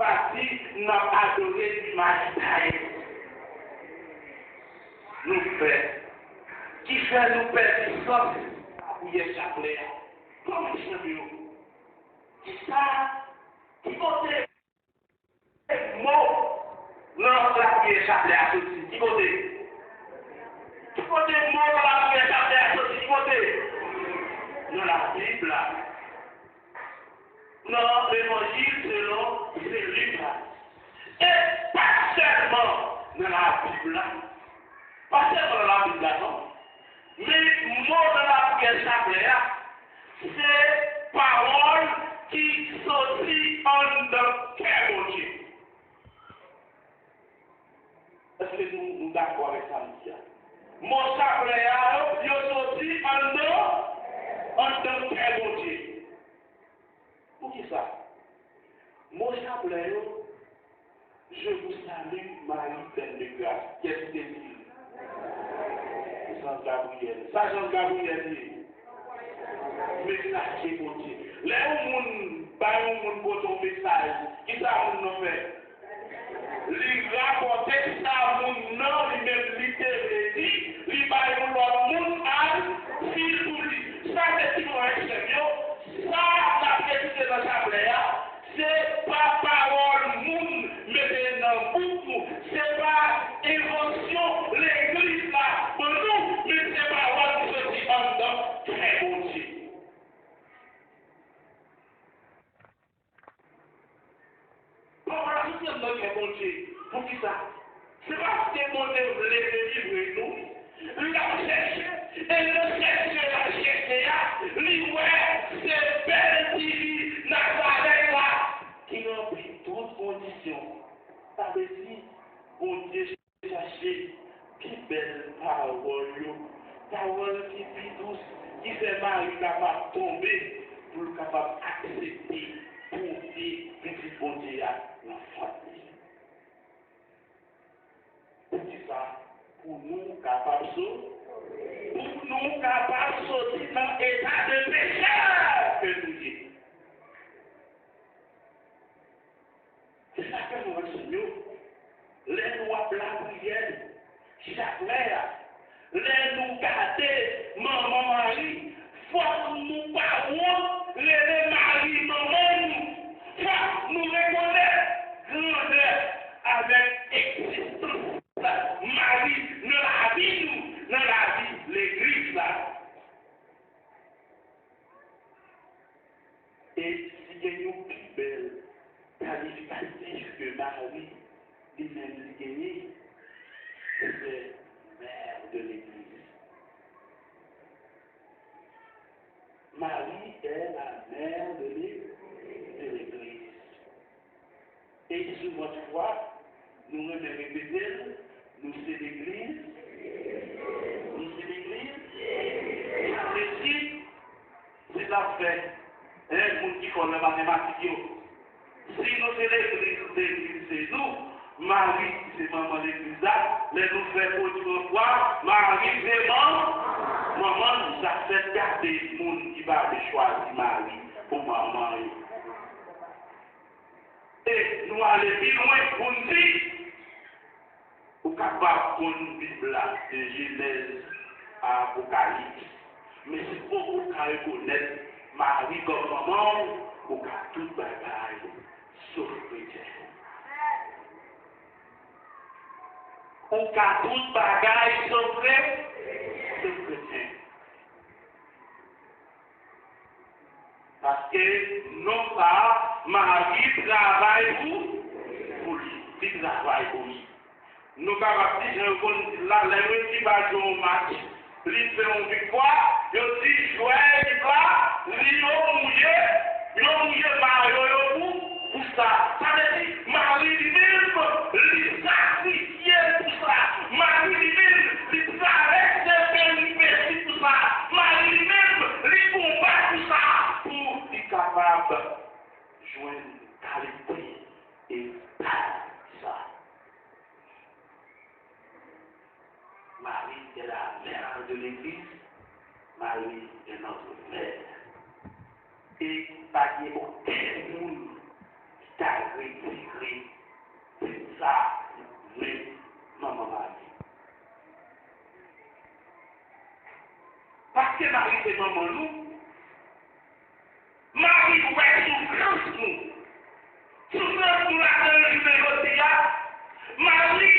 parti n'a adoré l'image taille. Nous fait. Qui fait nous perdre du sens pour y Chaplet. Comment champion? Qui ça? Qui votait? Mot. Non, la prière Chaplet à ceci. Qui votait? Qui votait mot dans la prière Chaplet à ceci? Qui votait? Dans la Bible. Non, l'évangile selon c'est Luc. Et pas seulement dans la Bible. Pas seulement dans la Bible, non. Mais le mot de la prière Chaplet, c'est parole qui sortit en de cœur mon Dieu. Est-ce que nous sommes d'accord avec ça, monsieur? Mon Chaplet, il est sorti en de cœur mon Dieu. Pour qui ça? Mon Chaplet, je vous salue, Marie pleine de grâce. Qu'est-ce que c'est? Jean Gabriel. Ça, Jean Gabriel dit. Message qui est mon Dieu. Là où on pour ton message, qui ça on fait? Les rapporter ça, mon nom, les mêmes littéraires, les bails l'autre monde a fil pour lui. Ça, c'est ce qu'on a fait. Ça, la question de Chaplet, c'est pas parole moun, mais dans beaucoup. C'est pas invention, l'église là, pour nous, mais c'est parole qui se dit en dedans, très bon Dieu. Voilà, tout le monde est bon Dieu. Pour qui ça? C'est parce que mon Dieu voulait livrer nous. Il a cherché, et le cherché, c'est belle divine, Nazareth là, qui remplit toutes conditions. Ça veut dire, mon Dieu cherché, qui belle parole qui est douce, qui fait mal, capable de tomber, pour le capable d'accepter, pour dire, petit bon Dieu à l'enfant. C'est ça, pour nous capables de sortir dans l'état de pécheur que nous disons. C'est ça que nous enseignons. Les lois de la prière, Chaplet, les nous garder, maman Marie, faut nous parler, les maris, maman, faut nous reconnaître grandeur avec existence. Marie, dans la vie, nous, dans la vie, l'église là. Et si il y a une plus belle qualificatif que Marie, lui-même gagné, c'est mère de l'église. Marie est la mère de l'église. Et sur votre foi, nous nous répétons, nous c'est l'église. Nous c'est l'église. La récite, c'est la fête. Un monde qui connaît la mathématique. Si nous c'est l'église, c'est nous. Marie, c'est maman de l'église là. Mais nous faisons pour quoi? Marie, c'est maman, nous a fait garder le monde qui va choisir Marie pour maman. Et nous allons plus loin pour nous dire. Ou capable de une Bible de Genèse à Apocalypse. Mais c'est pour qu'on reconnaître Marie comme maman, ou qu'à tout bagaille, sauf chrétien. Ou qu'à tout bagaille, sauf chrétien. Parce que non pas, Marie travaille pour lui. Il travaille pour lui. Nous avons dit, la qui va jouer au match, il fait une victoire, il dit, jouer, il va, il a mouillé Mario pour ça. Ça veut dire, Marie lui-même, il sacrifié pour ça. Marie lui-même, il traverse le pays pour ça. Marie lui-même, il combat pour ça. Pour être capable de jouer qualité et ça. Marie est la mère de l'église, Marie est notre mère. Et pas qu'il y ait aucun monde qui t'a retirer. C'est ça, oui, maman m'a dit. Parce que Marie, c'est maman nous. Marie, ouais, souffrance nous. Souffrance nous la donne le numéro de Marie,